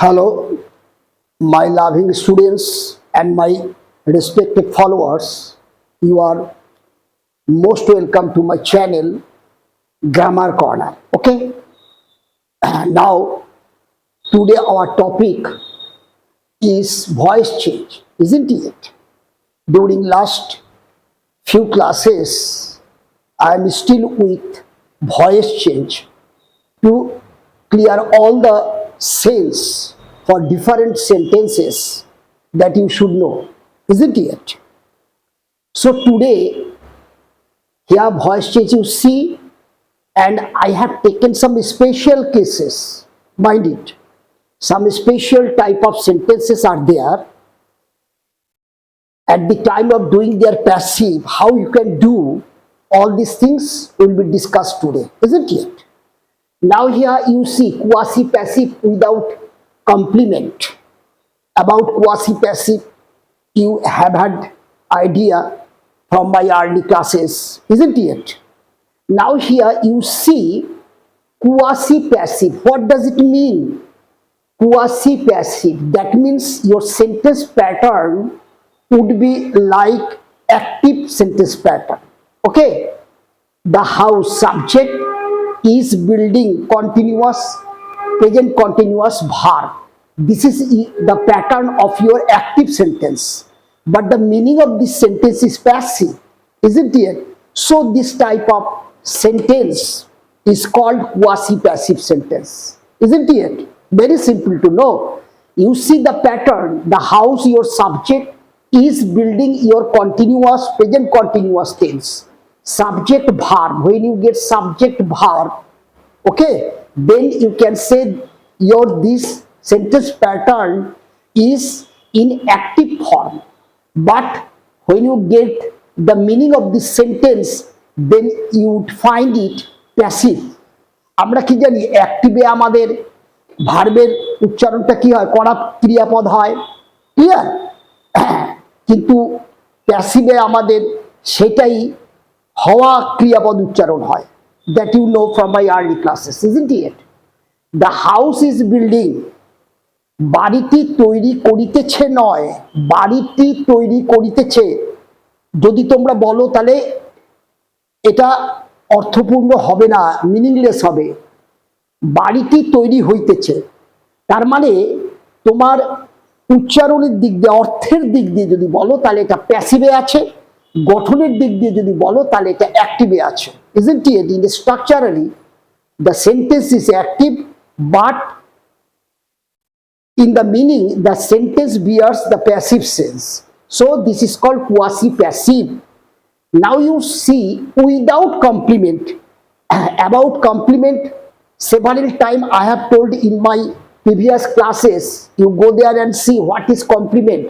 Hello, my loving students and my respected followers. You are most welcome to my channel, Grammar Corner. Okay? Now, today our topic is voice change, isn't it? During last few classes, I am still with voice change to clear all the sense for different sentences that you should know, isn't it? So today, here voice change you see, and I have taken some special cases, mind it. Some special type of sentences are there. At the time of doing their passive, how you can do all these things will be discussed today, isn't it? Now here you see quasi passive without complement. About quasi passive, you have had idea from my early classes, isn't it? Now here you see quasi passive. What does it mean? Quasi passive, that means your sentence pattern would be like active sentence pattern. Okay, the house subject is building continuous present continuous verb. This is the pattern of your active sentence, but the meaning of this sentence is passive, isn't it? So this type of sentence is called quasi passive sentence, isn't it? Very simple to know. You see the pattern, the house, your subject is building your continuous present continuous tense, subject verb. When you get subject verb, okay, then you can say your this sentence pattern is in active form. But when you get the meaning of this sentence, then you would find it passive. আমরা কি জানি অ্যাক্টিভে আমাদের ভার্বের উচ্চারণটা কি হয়, করা ক্রিয়াপদ হয়, ক্লিয়ার? কিন্তু প্যাসিভে আমাদের সেটাই হওয়া ক্রিয়াপদ উচ্চারণ হয়, that you know from my early classes, isn't it? The house is building, বাড়িটি তৈরি করিতেছে নয়, বাড়িটি তৈরি করিতেছে যদি তোমরা বলো তাহলে এটা অর্থপূর্ণ হবে না, মিনিংলেস হবে। বাড়িটি তৈরি হইতেছে, তার মানে তোমার উচ্চারণের দিক দিয়ে অর্থের দিক দিয়ে যদি বলো তাহলে এটা প্যাসিভে আছে, গঠনের দিক দিয়ে যদি বলো তাহলে এটা অ্যাক্টিভে আছে, isn't it? In the structurally the sentence is active, but in the meaning the sentence bears the passive sense. So this is called quasi passive. Now you see without complement. About complement, several times I have told in my previous classes. You go there and see what is complement.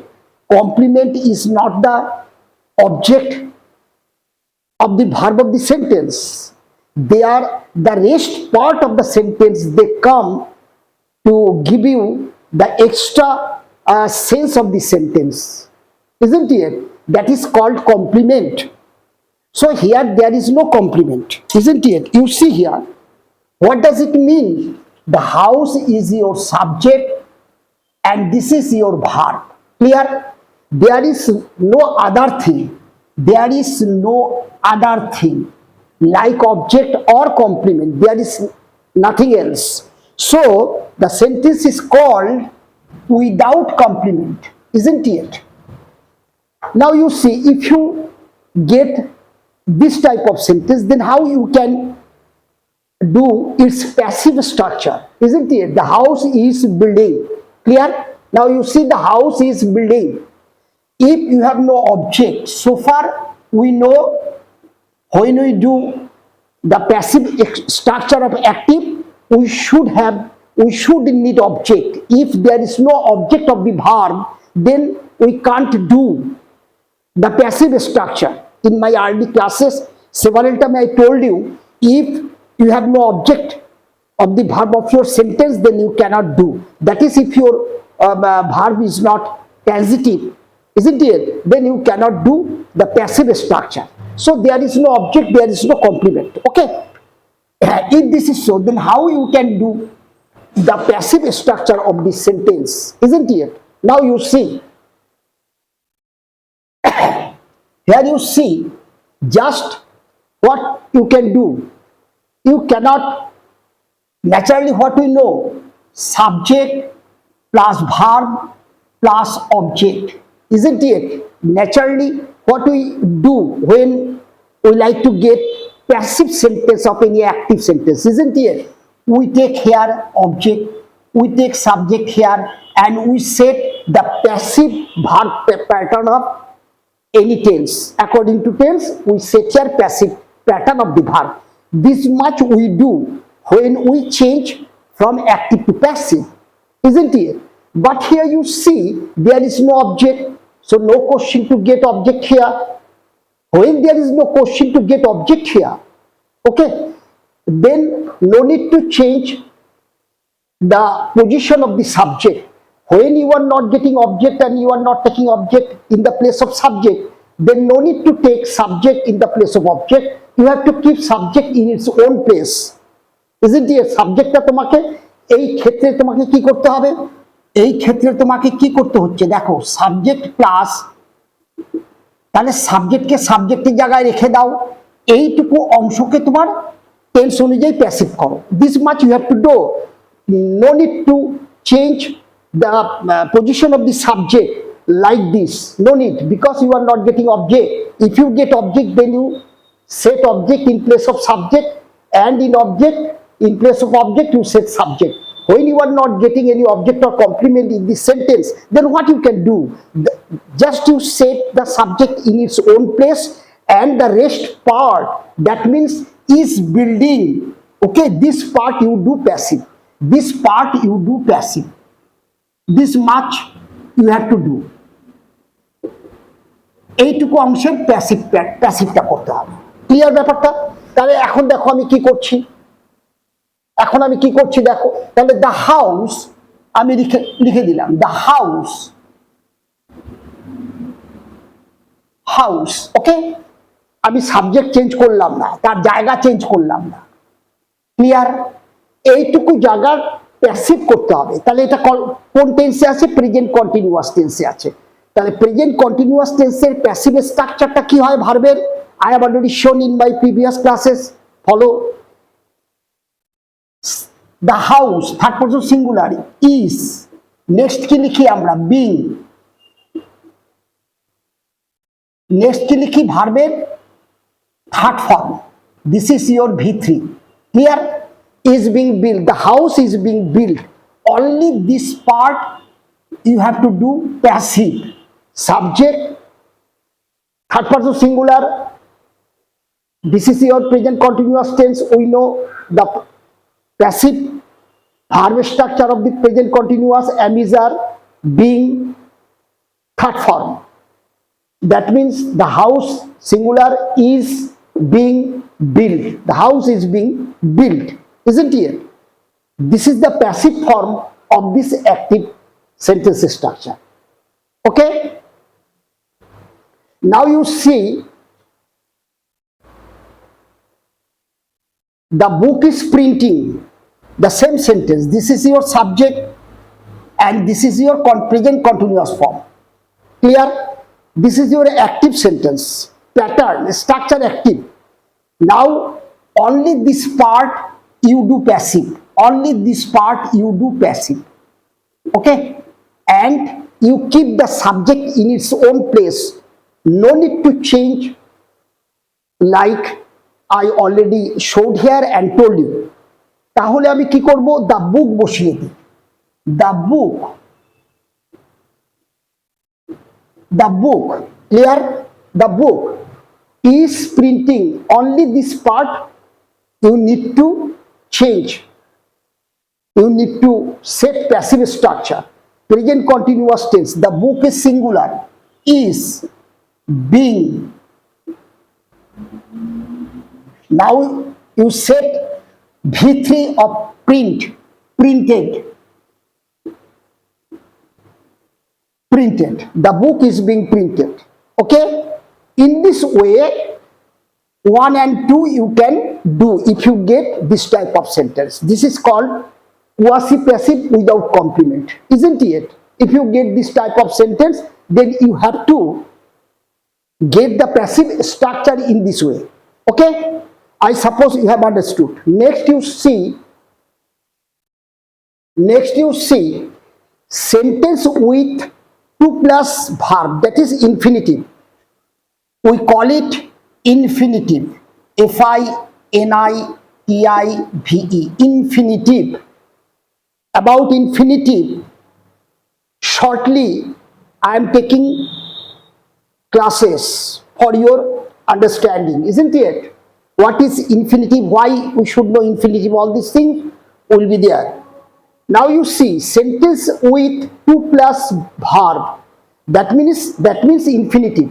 Complement is not the object of the verb of the sentence. They are the rest part of the sentence. They come to give you the extra sense of the sentence, isn't it? That is called complement. So here there is no complement, isn't it? You see here, what does it mean? The house is your subject and this is your verb. Clear? There is no other thing. There is no other thing like object or complement. There is nothing else. So the sentence is called without complement, isn't it? Now you see, if you get this type of sentence, then how you can do its passive structure, isn't it? The house is building. Clear? Now you see the house is building. If you have no object, so far we know when we do the passive structure of active, we should need object. If there is no object of the verb, then we can't do the passive structure. In my early classes, several times I told you, if you have no object of the verb of your sentence, then you cannot do. That is, if your verb is not transitive, isn't it? Then you cannot do the passive structure. So there is no object, there is no complement. Okay. If this is so, then how you can do the passive structure of this sentence, isn't it? Now you see, here you see just what you can do. You cannot, naturally what we know, subject plus verb plus object, isn't it? Naturally what we do when we like to get passive sentence of any active sentence, isn't it? We take here object, we take subject here, and we set the passive verb pattern of any tense. According to tense, we set here passive pattern of the verb. This much we do when we change from active to passive, isn't it? But here you see there is no object, so no question to get object here. When there is no question to get object here, okay, then no need to change the position of the subject. When you are not getting object and you are not taking object in the place of subject, then no need to take subject in the place of object. You have to keep subject in its own place, isn't it? Subjectটা তোমাকে এই ক্ষেত্রে তোমাকে কি করতে হবে? এই ক্ষেত্রে তোমাকে কি করতে হচ্ছে দেখো, সাবজেক্ট প্লাস, তাহলে সাবজেক্টকে সাবজেক্টের জায়গায় রেখে দাও, এইটুকু অংশকে তোমার টেন্স অনুযায়ী প্যাসিভ করো। This much you have to do, no need to change the position of the subject like this, no need, because you are not getting object. If you get object, then you set object in place of subject, and in object in place of object you set subject. When you are not getting any object or complement in this sentence, then what you can do, just you set the subject in its own place, and the rest part, that means is building, okay, this part you do passive, this part you do passive. This much you have to do. এইটুকু অংশের প্যাসিভটা করতে হবে। Clear ব্যাপারটা? তাহলে এখন দেখো আমি কি করছি, এখন আমি কি করছি দেখো, তাহলে দ্য হাউস আমি লিখে দিলাম, দ্য হাউস, হাউস, ওকে, আমি সাবজেক্ট চেঞ্জ করলাম না, তার জায়গা চেঞ্জ করলাম না। ক্লিয়ার? এইটুকু জায়গার প্যাসিভ করতে হবে। তাহলে এটা কোন টেন্সে আছে? প্রেজেন্ট কন্টিনিউয়াস টেন্সে আছে। তাহলে প্রেজেন্ট কন্টিনিউয়াস টেন্সের প্যাসিভ স্ট্রাকচারটা কি হয় ভার্বের? I have already shown in my previous classes. Follow. The house, third person singular, is. Next কি লিখি আমরা? Being. Next কি লিখি? ভার্বের third form. This is your V3. Here is being built. The house is being built. Only this part you have to do passive. Subject, third person singular. This is your present continuous tense. We know the passive verb structure of the present continuous, am, is, are, being, third form. That means the house singular is being built. The house is being built, isn't it? This is the passive form of this active sentence structure. Okay? Now you see, the book is printing, the same sentence. This is your subject and this is your present continuous form. Clear? This is your active sentence, pattern, structure active. Now only this part you do passive, only this part you do passive, okay, and you keep the subject in its own place, no need to change, like I already showed here and told you. তাহলে আমি কি করব? the book বসিয়ে দিই, the book, the book, clear? The book is printing, only this part you need to change, you need to set passive structure, present continuous tense. The book is singular, is being. Now you set V3 of print, printed. printed. The book is being printed. Okay? In this way, 1 and 2 you can do if you get this type of sentence. This is called quasi passive without complement, isn't it? If you get this type of sentence, then you have to get the passive structure in this way. Okay? I suppose you have understood. Next you see sentence with to plus verb, that is infinitive. We call it infinitive. F-I-N-I-T-I-V-E. Infinitive. About infinitive, shortly I am taking classes for your understanding, isn't it? What is infinitive? Why we should know infinitive? All these things will be there. Now you see sentence with to plus verb. That means infinitive.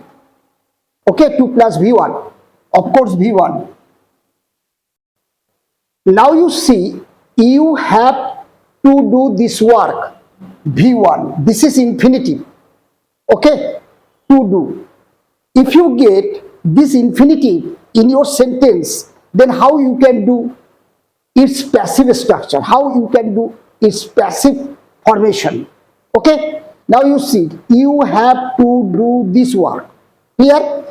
Okay, to plus v1. Of course, v1. Now you see you have to do this work. v1. This is infinitive. Okay, to do. If you get this infinitive in your sentence, then how you can do its passive structure? How you can do its passive formation? Okay, now you see you have to do this work. Clear?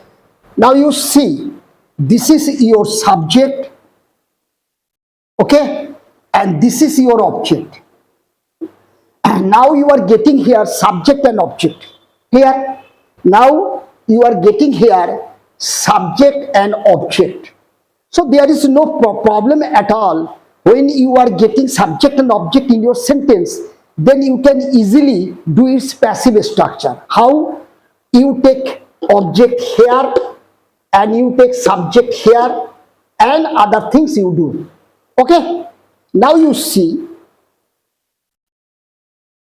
Now you see this is your subject, okay, and this is your object. And now you are getting here subject and object. Clear? Now you are getting here subject and object. So there is no problem at all when you are getting subject and object in your sentence. Then you can easily do its passive structure. How? You take object here and you take subject here and other things you do. Okay? Now you see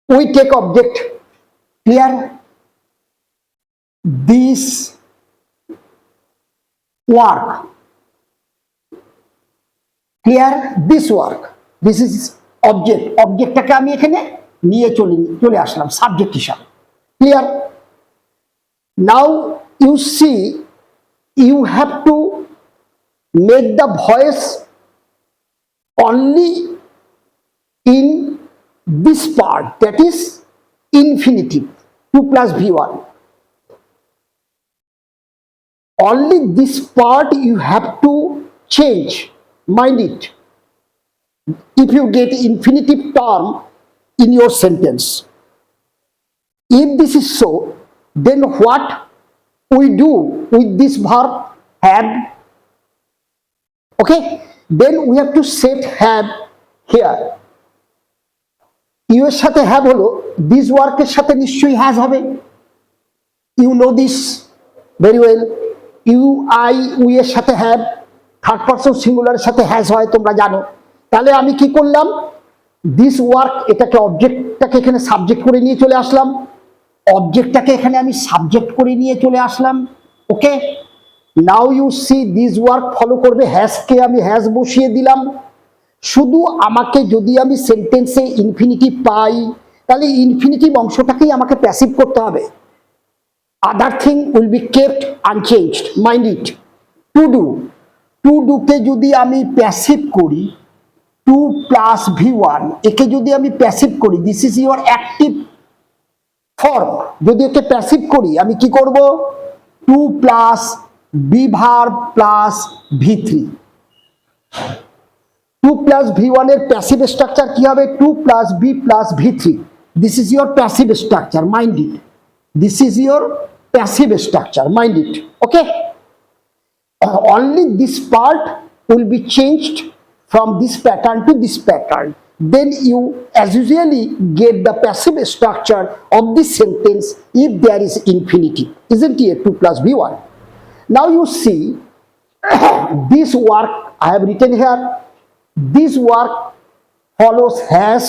we take object here, this work, clear? This work, this is object. Objectটাকে আমি এখানে নিয়ে চলে আসলাম subject হিসাবে। Clear? Now you see you have to make the voice only in this part, that is infinitive, to plus v1. Only this part you have to change. Mind it. If you get infinitive term in your sentence, if this is so, then what we do with this verb have? Okay, then we have to set have here. You এর সাথে have হলো this ওয়ার্কের সাথে নিশ্চয়ই has হবে। You know this very well. You I we এর সাথে have, third person সিঙ্গুলারের সাথে হ্যাজ হয়, তোমরা জানো। তাহলে আমি কি করলাম, দিস ওয়ার্ক এটাকে অবজেক্টটাকে এখানে সাবজেক্ট করে নিয়ে চলে আসলাম, অবজেক্টটাকে এখানে আমি সাবজেক্ট করে নিয়ে চলে আসলাম। Okay, now you see this work follow করবে হ্যাজকে আমি হ্যাজ বসিয়ে দিলাম। শুধু আমাকে যদি আমি সেন্টেন্সে ইনফিনিটিভ পাই তাহলে ইনফিনিটিভ অংশটাকেই আমাকে প্যাসিভ করতে হবে। Other thing will be kept unchanged. Mind it. To ডুকে যদি আমি প্যাসিভ করি, টু প্লাস v1 একে যদি আমি প্যাসিভ করি, this is your active form. যদি একে প্যাসিভ করি আমি কি করব, to plus be verb plus v3। 2 plus v1 এর প্যাসিভ স্ট্রাকচার কি হবে, 2 plus b plus v3। This is your passive structure. Mind it. This is your passive structure. Mind it. Okay, only this part will be changed from this pattern to this pattern. Then you as usually get the passive structure of this sentence if there is infinitive, isn't it? 2 plus v1. Now you see this work I have written here. This work follows has,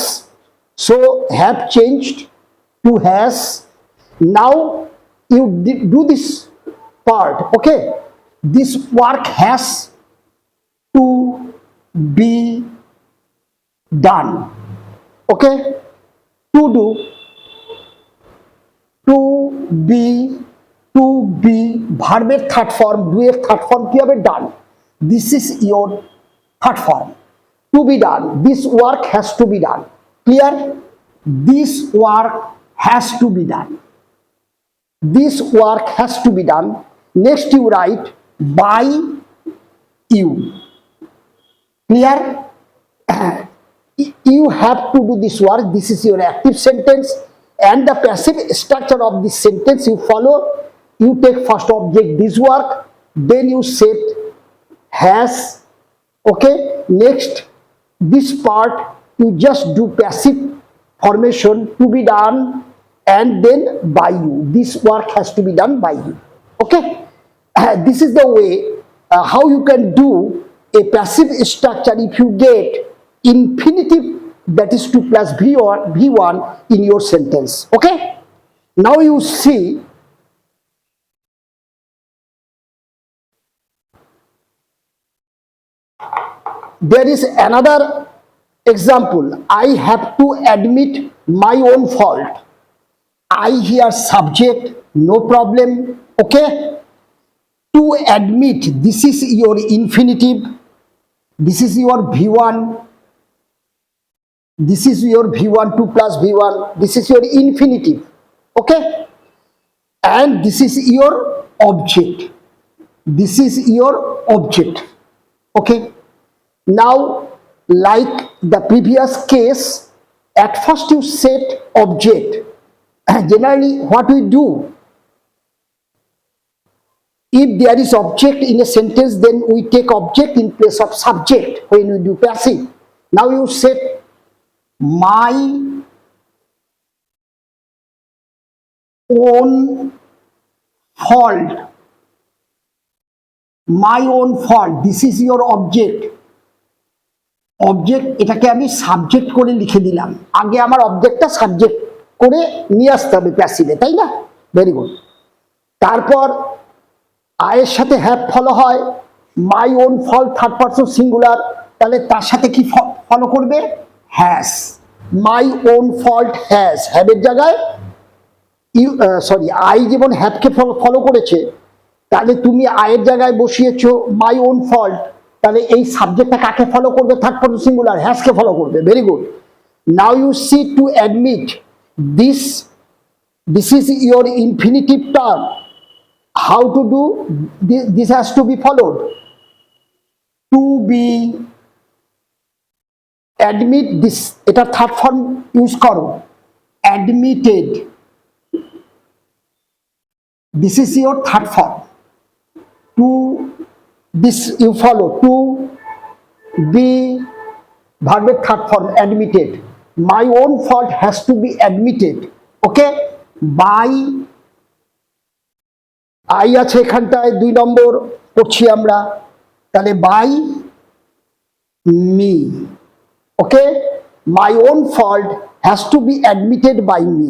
so have changed to has. Now you do this part. Okay, this work has to be done. Okay, to do to be to be ভার্বের third form, do এর third form কি হবে? Done. This is your third form, to be done. This work has to be done. Clear? This work has to be done. This work has to be done. Next you write by you. Clear? You have to do this work. This is your active sentence, and the passive structure of this sentence you follow. You take first object this work, then you set has. Okay, next this part you just do passive formation, to be done, and then by you. This work has to be done by you. Okay, this is the way how you can do a passive structure if you get infinitive, that is to plus v1 in your sentence. Okay, now you see there is another example. I have to admit my own fault. I here subject, no problem. Okay, to admit, this is your infinitive, this is your v1, this is your v1, 2 plus v1, this is your infinitive. Okay, and this is your object, this is your object. Okay, now like the previous case, at first you set object. Generally what we do, if there is object in a sentence, then we take object in place of subject when we do passive. Now you set my own fault, my own fault, this is your object. Object এটাকে আমি subject করে লিখে দিলাম, আগে আমার অবজেক্টটা subject করে নিয়ে আসতে হবে প্যাসিভে, তাই না? Very good. তারপর আয়ের সাথে হ্যাভ ফলো হয়, my own fault third person singular, তাহলে তার সাথে কি ফলো করবে? Has. My own fault has, হ্যাভের জায়গায় ইউ সরি আই যেমন হ্যাভকে ফলো করেছে, তাহলে তুমি আয়ের জায়গায় বসিয়েছো মাই ওন ফল্ট, তাহলে এই সাবজেক্টটা কাকে ফলো করবে? থার্ড পারসন সিঙ্গুলার, হ্যাজকে ফলো করবে। Very good. Now you see to admit, this is your infinitive term. How to do this has to be followed. To be admit, this এটা third form use করো, admitted, this is your third form. To this you follow, to be verb third form, admitted. My own fault has to be admitted. Okay, by I আছে এখানটায় 2 নম্বর পড়ছি আমরা, তাহলে by me. Okay, my own fault has to be admitted by me.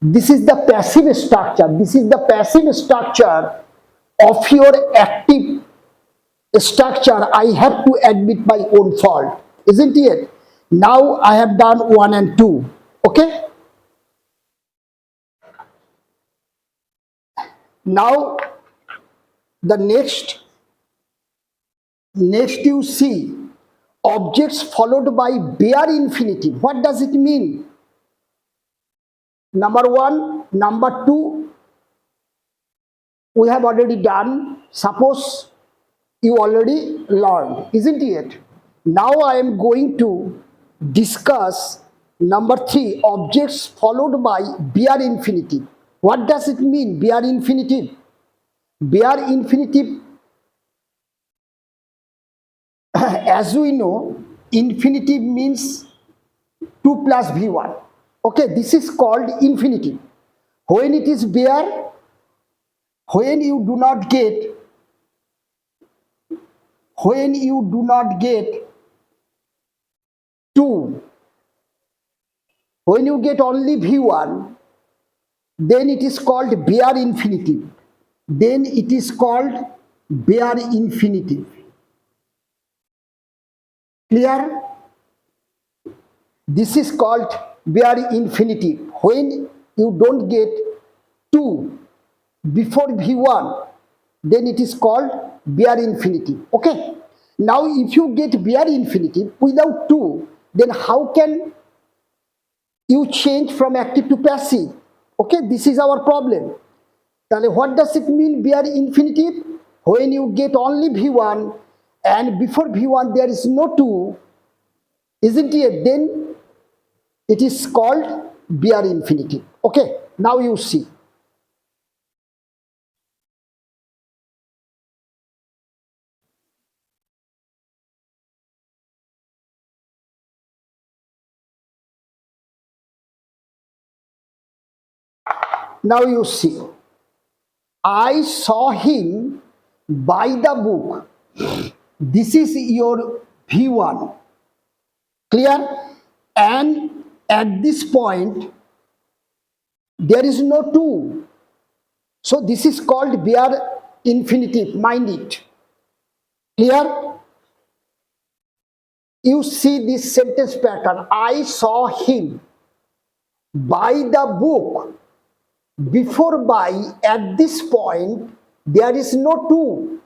This is the passive structure, this is the passive structure of your active structure. I have to admit my own fault, isn't it? Now I have done 1 and 2. Okay, now the next you see objects followed by bare infinitive. What does it mean? Number 1, number 2 we have already done. Suppose you already learned, isn't it? Now I am going to discuss number 3, objects followed by bare infinitive. What does it mean, bare infinitive? Bare infinitive, as we know, infinitive means 2 plus v1. Okay, this is called infinitive. When it is bare, when you do not get two, when you get only v1, then it is called bare infinitive. Then it is called bare infinitive. Clear? This is called bare infinitive when you don't get to before V1, then it is called bare infinitive. Okay. Now if you get bare infinitive without to, then how can you change from active to passive? Okay, this is our problem. What does it mean bare infinitive? When you get only V1 and before V1 there is no to, isn't it? Then it is called bare infinitive. Okay, now you see. Now you see. I saw him buy the book. This is your V1. Clear? And at this point, there is no to. So this is called bare infinitive. Mind it. Clear? You see this sentence pattern. I saw him buy the book. Before buy, at this point, there is no to.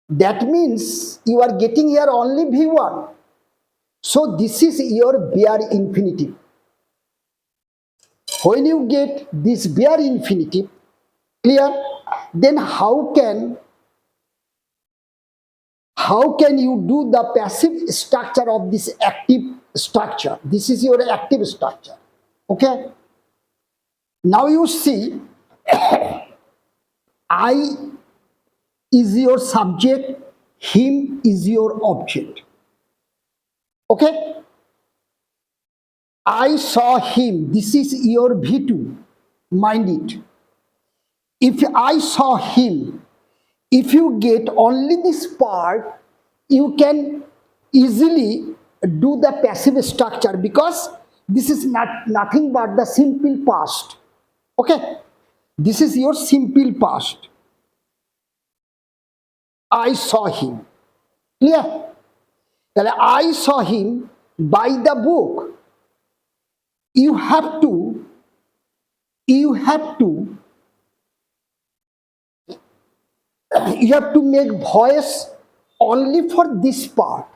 That means you are getting here only V1. So this is your bare infinitive. When you get this bare infinitive, clear? Then how can you do the passive structure of this active structure? This is your active structure. Okay? Now you see, I is your subject, him is your object. Okay? I saw him. This is your V2. Mind it. If I saw him, if you get only this part, you can easily do the passive structure because this is nothing but the simple past. Okay? This is your simple past. I saw him. Clear? I saw him buy the book. You have to make voice only for this part.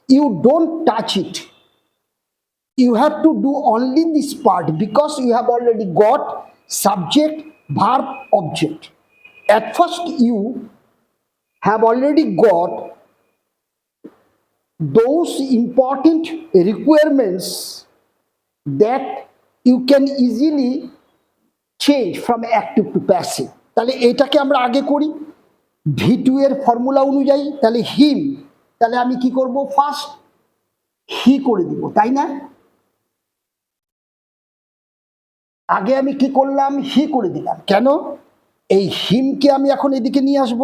You don't touch it. You have to do only this part because you have already got subject, verb, object. At first you have already got those important requirements that you can easily change from active to passive. তাহলে এটাকে আমরা আগে করি V2 এর formula অনুযায়ী। তাহলে হিম, তাহলে আমি কি করব? ফার্স্ট হি করে দিব, তাই না? আগে আমি কি করলাম? হি করে দিলাম। কেন? এই হিমকে আমি এখন এদিকে নিয়ে আসব।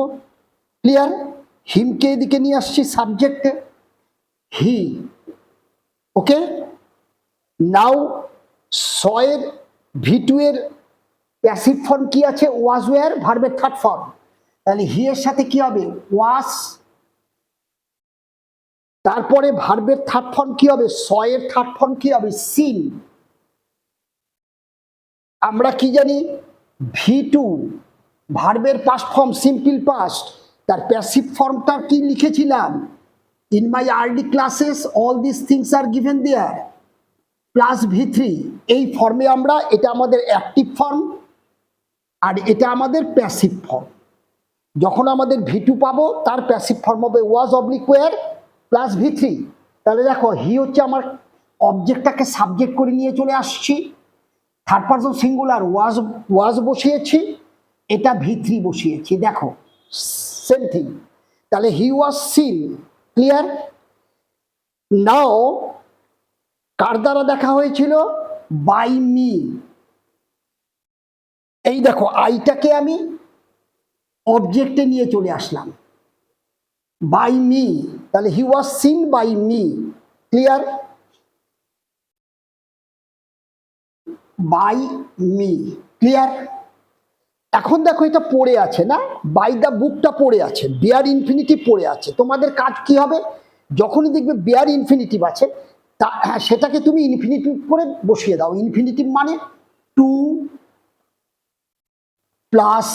ক্লিয়ার? হিমকে এদিকে নিয়ে আসছি সাবজেক্টে, হি। ওকে? নাও সয়ের V2 এর প্যাসিভ ফর্ম কি আছে? ওয়াজ ওয়্যার, ভার্বের থার্ড ফর্ম। তাহলে হি এর সাথে কি হবে? ওয়াজ। তারপরে ভার্বের থার্ড ফর্ম কি হবে? সয়ের থার্ড ফর্ম কি হবে? সিন। আমরা কি জানি? V2 ভার্বের পাস্ট ফর্ম সিম্পল পাস্ট, তার প্যাসিভ ফর্মটা কি লিখেছিলাম? In my early classes all this things are given there plus V3। এই ফর্মে আমরা, এটা আমাদের অ্যাক্টিভ ফর্ম আর এটা আমাদের প্যাসিভ ফর্ম। যখন আমাদের V2 পাবো তার প্যাসিভ ফর্ম হবে ওয়াজ অবলিক ওয়্যার প্লাস V3। তাহলে দেখো হি হচ্ছে আমার অবজেক্টটাকে সাবজেক্ট করে নিয়ে চলে আসছি, থার্ড পারসন সিঙ্গুলার ওয়াজ বসিয়েছি, এটা V3 বসিয়েছি। দেখো সেম থিং। তাহলে হি ওয়াজ সিন। ক্লিয়ার? নাও কার দ্বারা দেখা হয়েছিল? By me. এই দেখো আইটাকে আমি অবজেক্টে নিয়ে চলে আসলাম, বাই মি। তাহলে he was seen by me. Clear? By me. Clear? এখন দেখো এটা পড়ে আছে না, বাই দ্য বুকটা পড়ে আছে, বেয়ার ইনফিনিটিভ পড়ে আছে। তোমাদের কাজ কি হবে? যখনই দেখবে বেয়ার ইনফিনিটিভ আছে সেটাকে তুমি ইনফিনিটিভ করে বসিয়ে দাও। ইনফিনিটিভ মানে to plus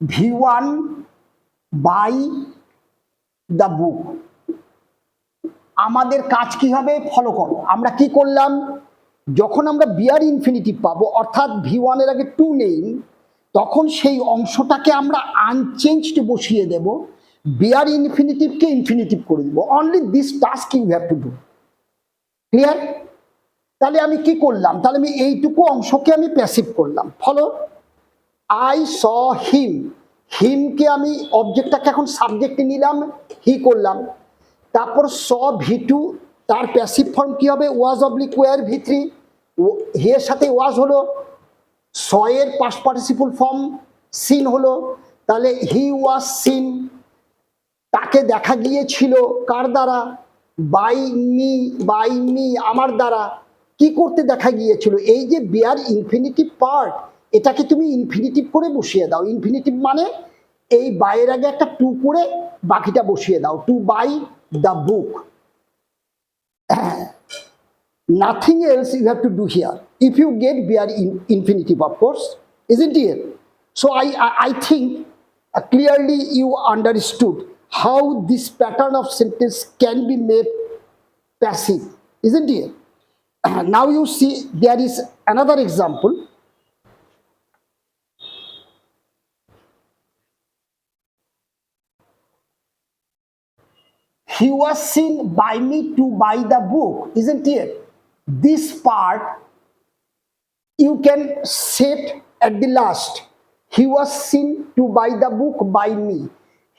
v1 buy the book. আমাদের কাজ কি হবে, ফলো করো। আমরা কি করলাম, যখন আমরা বিয়ার ইনফিনিটিভ পাবো অর্থাৎ v1 এর আগে টু নেই, তখন সেই অংশটাকে আমরা আনচেঞ্জড বসিয়ে দেব, বিয়ার ইনফিনিটিভকে ইনফিনিটিভ করে দেব। Only this task you have to do. Clear? তাহলে আমি কি করলাম, তাহলে আমি এইটুকু অংশকে আমি প্যাসিভ করলাম। ফলো, আই স হিম, হিমকে আমি অবজেক্টটাকে এখন সাবজেক্টে নিলাম, হি করলাম। তারপর স ভি2, তার প্যাসিভ ফর্ম কি হবে, ওয়াজ অবলিক ওয়ার v3, হি এর সাথে ওয়াজ হলো, স এর পাস্ট পার্টিসিপল ফর্ম সিন হলো, তাহলে হি ওয়াজ সিন, তাকে দেখা গিয়েছিল কার দ্বারা, বাই মি আমার দ্বারা। কি করতে দেখা গিয়েছিল, এই যে বিয়ার ইনফিনিটিভ পার্ট, এটাকে তুমি ইনফিনিটিভ করে বসিয়ে দাও। ইনফিনিটিভ মানে এই বাইয়ের আগে একটা টু করে বাকিটা বসিয়ে দাও, to buy the book. Nothing else you have to do here. If you get bare infinitive, of course, isn't it? So I think clearly you understood how this pattern of sentence can be made passive, isn't it? Now you see there is another example. He was seen by me to buy the book, isn't it? This part you can set at the last. He was seen to buy the book by me.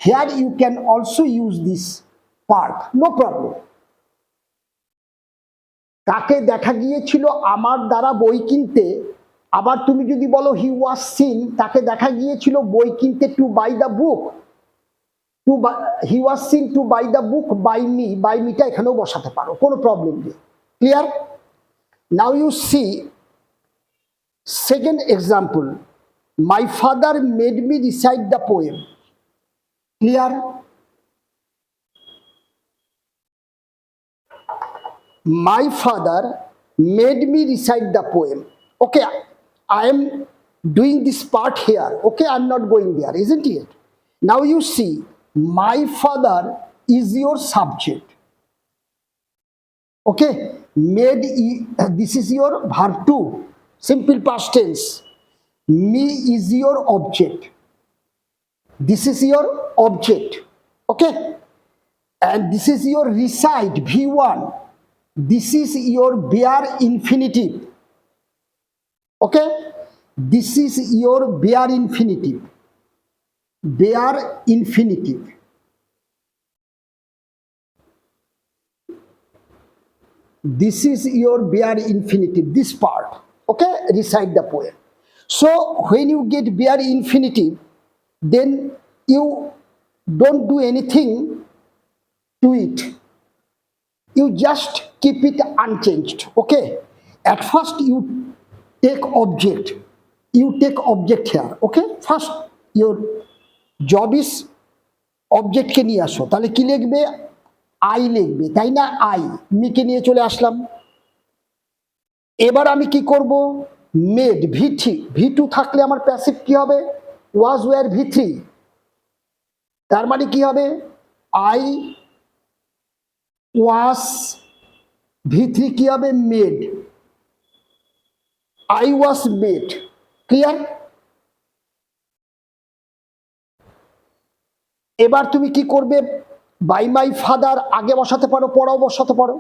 Here you can also use this part, no problem. তাকে দেখা গিয়েছিল আমার দ্বারা বই কিনতে, আবার তুমি যদি বলো হি ওয়াজ সিন, তাকে দেখা গিয়েছিল বই কিনতে to buy the book, he was seen to buy the book by me, by মিটা এখানেও বসাতে পারো, কোনো প্রবলেম নেই। Clear? Now you see second example, my father made me recite the poem. Clear? My father made me recite the poem. Okay, I am doing this part here. Okay, I'm not going there, isn't it? Now you see, my father is your subject. Okay, made, this is your verb 2, simple past tense. Me is your object. This is your object. Okay, and this is your recite v1. This is your bare infinitive. Okay, this is your bare infinitive. Bare infinitive. This is your bare infinitive, this part. Okay, recite the poem. So when you get bare infinitive, then you don't do anything to it, you just keep it unchanged. Okay, at first you take object, here. Okay, first your job is object কে নিয়ে আসো, তাহলে কি লিখবে, I লিখবে, তাই না, I, মিকে নিয়ে চলে আসলাম। এবার আমি কি করব, মেড v2 থাকলে আমার প্যাসিভ কি হবে, ওয়াজ ওয়ার v3, তার মানে কি হবে, আই ওয়াজ v3 কি হবে, made, I was made. Clear? এবার তুমি কি করবে, বাই মাই ফাদার আগে বসাতে পারো, পরেও বসাতে পারো।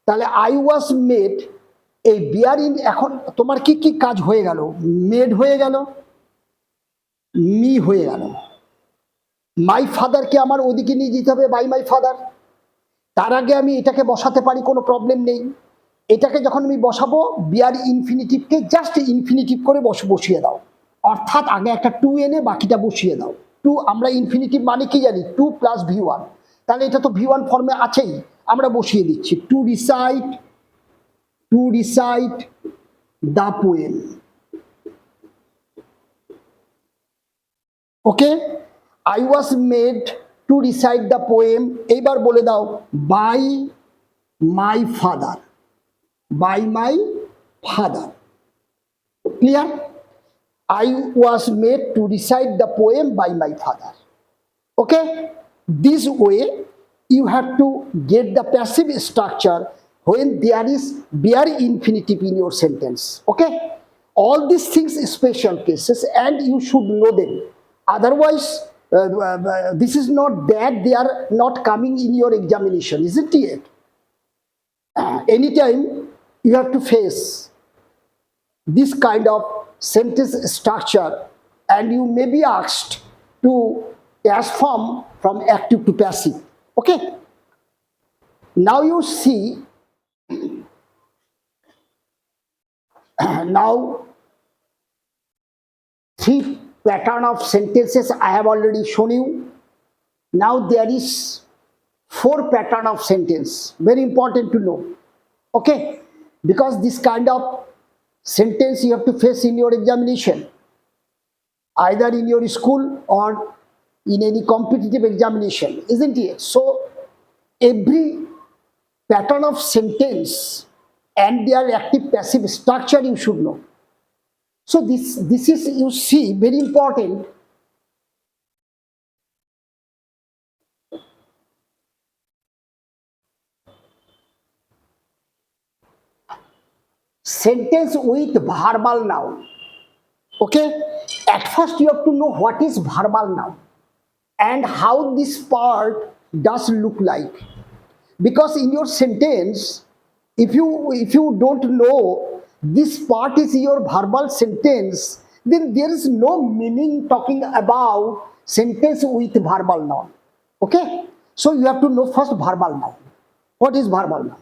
তাহলে আই ওয়াজ মেড, এই বিয়ার ইন, এখন তোমার কি কি কাজ হয়ে গেল, মেড হয়ে গেল, মি হয়ে গেল, মাই ফাদারকে আমার ওদিকে নিয়ে যেতে হবে, বাই মাই ফাদার। তার আগে আমি এটাকে বসাতে পারি, কোনো প্রবলেম নেই। এটাকে যখন আমি বসাবো, বিয়ার ইনফিনিটিভকে জাস্ট ইনফিনিটিভ করে বসিয়ে দাও, অর্থাৎ আগে একটা টু এনে বাকিটা বসিয়ে দাও। টু, আমরা ইনফিনিটিভ মানে কি জানি, টু প্লাস v1, তাহলে এটা তো v1 ফর্মে আছেই, আমরা বসিয়ে দিচ্ছি, to recite the poem. Okay, I was made to recite the poem. এইবার বলে দাও, by my father, Clear? I was made to recite the poem by my father. Okay? This way, you have to get the passive structure when there is bare infinitive in your sentence. Okay? All these things are special cases and you should know them. Otherwise, this is not that they are not coming in your examination, isn't it? Anytime you have to face this kind of sentence structure and you may be asked to transform from active to passive. Okay, now you see, now three pattern of sentences I have already shown you. Now there is four pattern of sentence, very important to know. Okay, because this kind of sentence you have to face in your examination, either in your school or in any competitive examination, isn't it? So every pattern of sentence and their active passive structure you should know. So this is, you see, very important. Sentence with verbal noun. Okay, at first you have to know what is verbal noun and how this part does look like, because in your sentence, if you don't know this part is your verbal sentence, then there is no meaning talking about sentence with verbal noun. Okay, so you have to know first verbal noun. What is verbal noun?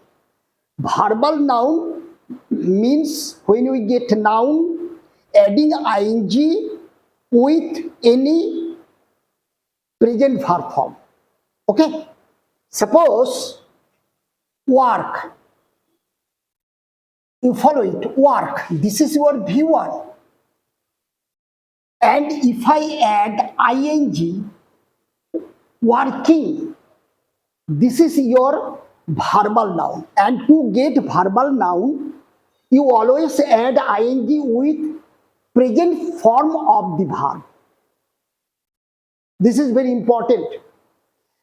Verbal noun means when we get noun adding ing with any present verb form. Okay, suppose work, you follow it, work, this is your v1, and if I add ing, working, this is your verbal noun, and to get verbal noun you always add ing with present form of the verb. This is very important.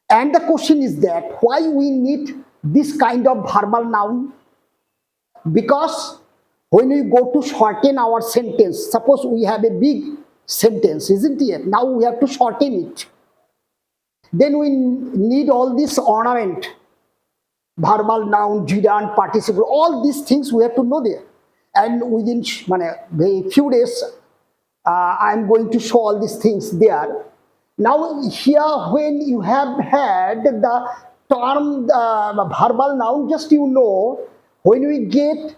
And the question is that why we need this kind of verbal noun? Because when we go to shorten our sentence, suppose we have a big sentence, isn't it? Now we have to shorten it. Then we need all this ornament, verbal noun, gerund, participle, all these things we have to know there. And within a few days, I am going to show all these things there. Now here, when you have had the term verbal noun, just you know, when we get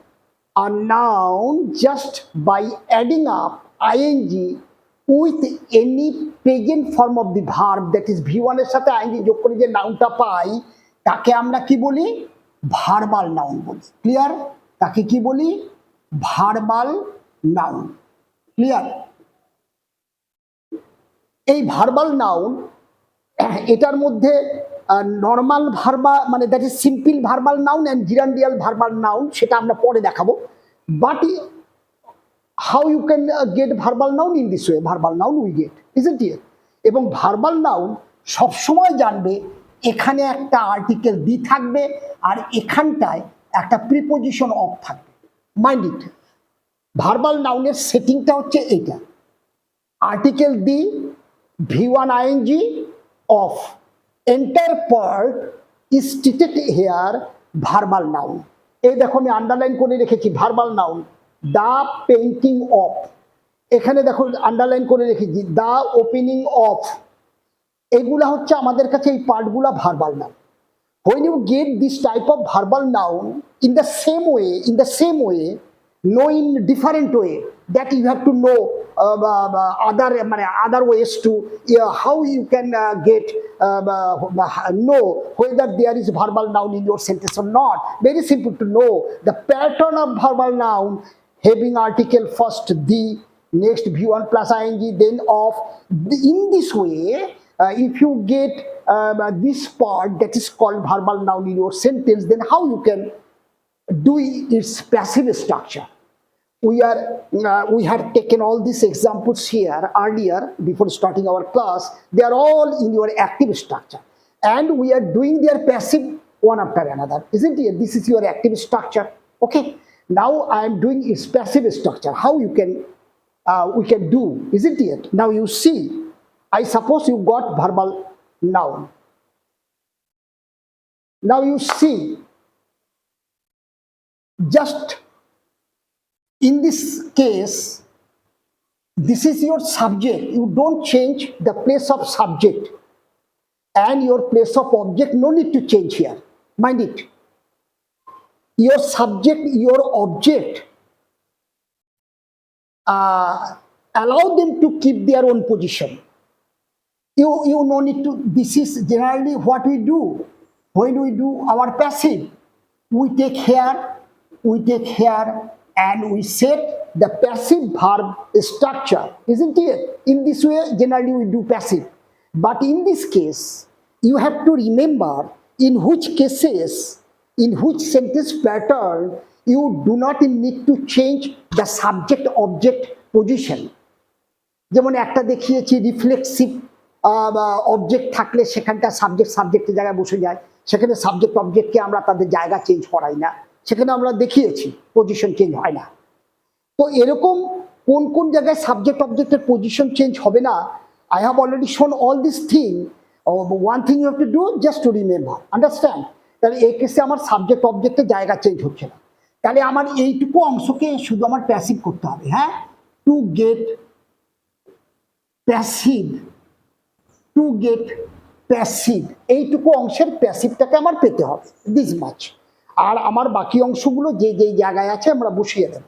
a noun just by adding up ing with any present form of the verb, that is v1 এর সাথে ing যোগ করে যে নাউনটা পাই তাকে আমরা কি বলি? Verbal noun বলি। ক্লিয়ার? তাকে কি বলি? Verbal noun. ক্লিয়ার? এই ভার্বাল নাউন, এটার মধ্যে নর্মাল ভার্বা মানে that is simple verbal noun and gerundial verbal noun, সেটা আমরা পরে দেখাবো। But how you can get verbal noun in this way, verbal noun we get, isn't it? এবং verbal noun সব সময় জানবে এখানে একটা আর্টিকেল দি থাকবে আর এখানটায় একটা প্রিপোজিশন অফ থাকবে। মাইন্ড ইট, ভার্বাল নাউনের সেটিংটা হচ্ছে এইটা, article the, v1 ing of, entire part is treated here verbal noun. এই দেখো আমি আন্ডারলাইন করে রেখেছি verbal noun, the painting of, এখানে দেখো আন্ডারলাইন করে রেখেছি দা ওপেনিং অফ, এগুলা হচ্ছে আমাদের কাছে এই পার্টগুলা verbal noun. when you get this type of verbal noun in the same way, know in different way, that you have to know other ways to how you can get know whether there is verbal noun in your sentence or not. Very simple to know the pattern of verbal noun having article first the, next v1 plus ing, then of. In this way, if you get this part that is called verbal noun in your sentence, then how you can do its passive structure. we had taken all these examples here earlier before starting our class. They are all in your active structure, and we are doing their passive one after another, isn't it? This is your active structure. Okay, now I am doing its passive structure. How you can we can do, isn't it? Now you see, I suppose you got verbal noun. Now you see, just in this case, this is your subject. You don't change the place of subject and your place of object. No need to change here. Mind it. Your subject, your object, allow them to keep their own position. You no need to. This is generally what we do when we do our passive. We take here, and we set the passive verb structure, isn't it? In this way, generally we do passive. But in this case, you have to remember in which cases, in which sentence pattern, you do not need to change the subject object position. যেমন একটা দেখিয়েছি reflexive object থাকলে সেখানটা সাবজেক্টের জায়গায় বসে যায়, সেখানে সাবজেক্ট অবজেক্টকে আমরা তাদের জায়গা চেঞ্জ করাই না, সেখানে আমরা দেখিয়েছি পজিশন চেঞ্জ হয় না। তো এরকম কোন কোন জায়গায় সাবজেক্ট অবজেক্টের পজিশন চেঞ্জ হবে না, I have already shown all this thing. One thing you have to do, just to remember, understand? তাহলে এই কেসে আমার সাবজেক্ট অবজেক্টের জায়গা চেঞ্জ হচ্ছে না, তাহলে আমার এইটুকু অংশকে শুধু আমার প্যাসিভ করতে হবে। হ্যাঁ, to get passive, to get passive, এইটুকু অংশের প্যাসিভটাকে আমার পেতে হবে, দিস মাচ। আর আমার বাকি অংশগুলো যে যেই জায়গায় আছে আমরা বসিয়ে দেব।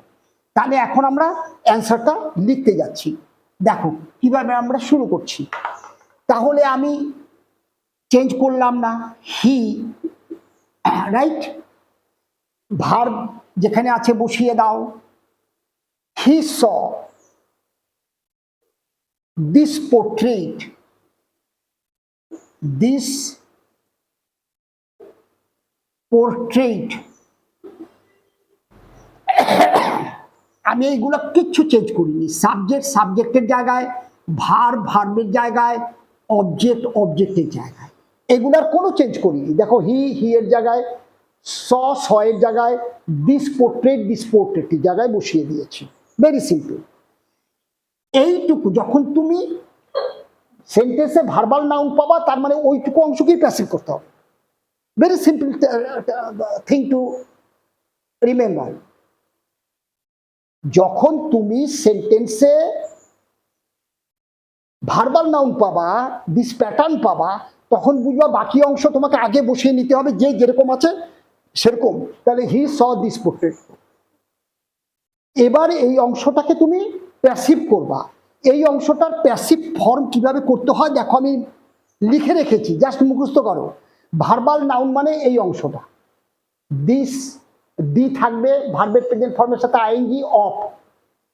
তাহলে এখন আমরা অ্যান্সারটা লিখতে যাচ্ছি। দেখো কিভাবে আমরা শুরু করছি। তাহলে আমি চেঞ্জ করলাম না, হি, রাইট, ভার্ব যেখানে আছে বসিয়ে দাও। He saw this portrait, this portrait, আমি এইগুলো কিচ্ছু চেঞ্জ করিনি। সাবজেক্ট সাবজেক্টের জায়গায়, ভার্ব ভার্বের জায়গায়, অবজেক্ট অবজেক্টের জায়গায়, এগুলার কোনো চেঞ্জ করিনি। দেখো হি হি এর জায়গায়, স এর জায়গায়, দিস পোর্ট্রেটের জায়গায় বসিয়ে দিয়েছি। Very simple. এইটুকু যখন তুমি সেন্টেন্সে ভার্বাল নাউন পাবা, তার মানে ওইটুকু অংশকেই প্যাসিভ করতে হবে। Very simple thing to remember. যখন তুমি সেন্টেন্সে ভার্বাল নাউন পাবা, দিস প্যাটার্ন পাবা, তখন বুঝবা বাকি অংশ তোমাকে আগে বসিয়ে নিতে হবে, যে যেরকম আছে সেরকম। তাহলে হি স দিস পোর্ট্রেট। এবার এই অংশটাকে তুমি প্যাসিভ করবা। এই অংশটার প্যাসিভ ফর্ম কিভাবে করতে হয় দেখো, আমি লিখে রেখেছি, জাস্ট মুখস্থ করো। ভার্বাল নাউন মানে এই অংশটা, দিস, দি থাকবে ভার্বের প্রেজেন্ট ফর্মের সাথে ING, of,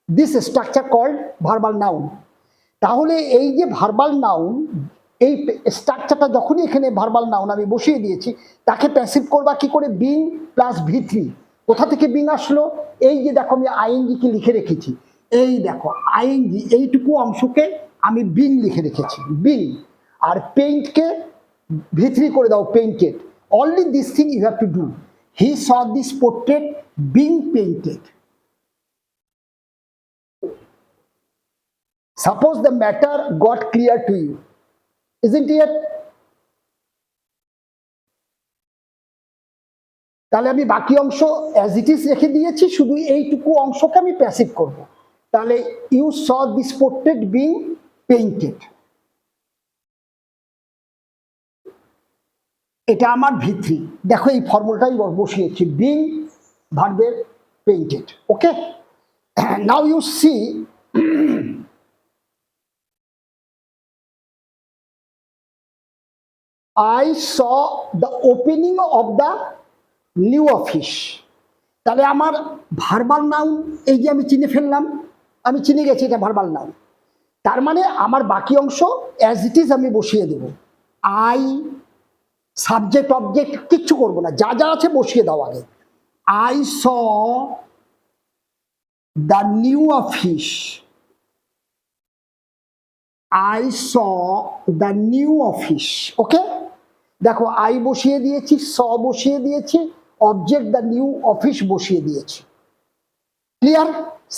this structure called verbal noun. তাহলে এই যে ভার্বাল নাউন, এই স্ট্রাকচারটা যখনই এখানে ভার্বাল নাউন আমি বসিয়ে দিয়েছি, তাকে প্যাসিভ করবা কি করে? বিং প্লাস ভি3। কোথা থেকে বিং আসলো? এই যে দেখো আমি আইএনজি কে লিখে রেখেছি, এই দেখো আইএনজি, এইটুকু অংশকে আমি বিং লিখে রেখেছি, বিং। আর পেইন্টকে ভি3 করে দাও, painted. Only this thing you have to do. He saw this portrait being painted. Suppose the matter got clear to you, isn't it? তাহলে আমি বাকি অংশ অ্যাজ ইট ইজ রেখে দিয়েছি, শুধু এইটুকু অংশকে আমি প্যাসিভ করব। তাহলে you saw this portrait being painted, এটা আমার ভি3। দেখো এই ফর্মুলাটাই বসিয়েছি, বিং ভার্বের painted. Okay, now you see, I saw the opening of the new office. তাহলে আমার ভার্বাল নাউন এই যে আমি চিনে ফেললাম, আমি চিনে গেছি এটা ভার্বাল নাউন। তার মানে আমার বাকি অংশ অ্যাজ ইট ইজ আমি বসিয়ে দেব। আই, সাবজেক্ট অবজেক্ট কিচ্ছু করবো না, যা যা আছে বসিয়ে দাও আগে। I saw the new office. I saw the new office. Okay, দেখো আই বসিয়ে দিয়েছি, স বসিয়ে দিয়েছি, অবজেক্ট দ্য নিউ অফিস বসিয়ে দিয়েছি। ক্লিয়ার?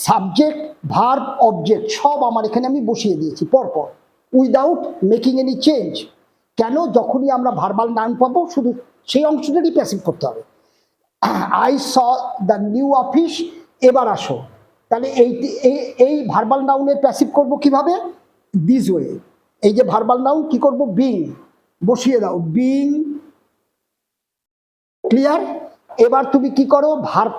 সাবজেক্ট ভার্ব অবজেক্ট সব আমার এখানে আমি বসিয়ে দিয়েছি পরপর, উইদাউট মেকিং এনি চেঞ্জ। কেন? যখনই আমরা ভার্বাল নাউন পাবো শুধু সেই অংশটারই প্যাসিভ করতে হবে। I saw the new office. এবার আসো, তাহলে এই ভার্বাল নাউনের প্যাসিভ করব কিভাবে? This way. এই যে ভার্বাল নাউন কি করব? বিং বসিয়ে দাও, বিং। ক্লিয়ার? এবার তুমি কি করো? ভার্ব,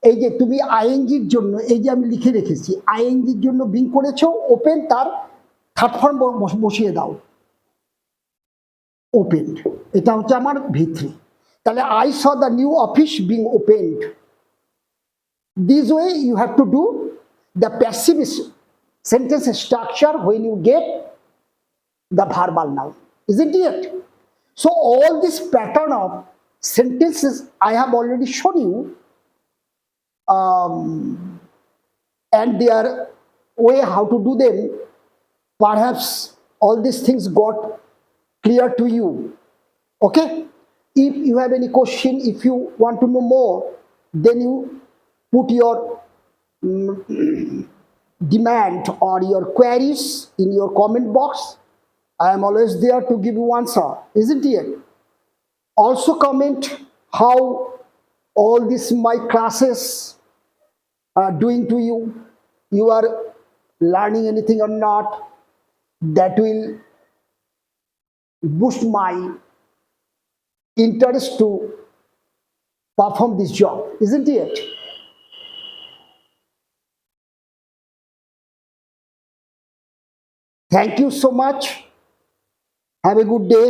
এই যে তুমি আইএনজির জন্য, এই যে আমি লিখে রেখেছি আইএনজির জন্য বিং করেছো, ওপেন, তার থার্ড ফর্ম বসিয়ে দাও, ওপেন। এটা হচ্ছে আমার ভিত্তি। তাহলে I saw the new office being opened. This way you have to do the passive sentence structure when you get the verbal noun, isn't it? So all this pattern of sentences I have already shown you, and their way how to do them. Perhaps all these things got clear to you. Okay, if you have any question, if you want to know more, then you put your demand or your queries in your comment box. I am always there to give you answer, isn't it? Also comment how all this my classes are doing to you. You are learning anything or not? That will boost my interest to perform this job, isn't it? Thank you so much. Have a good day.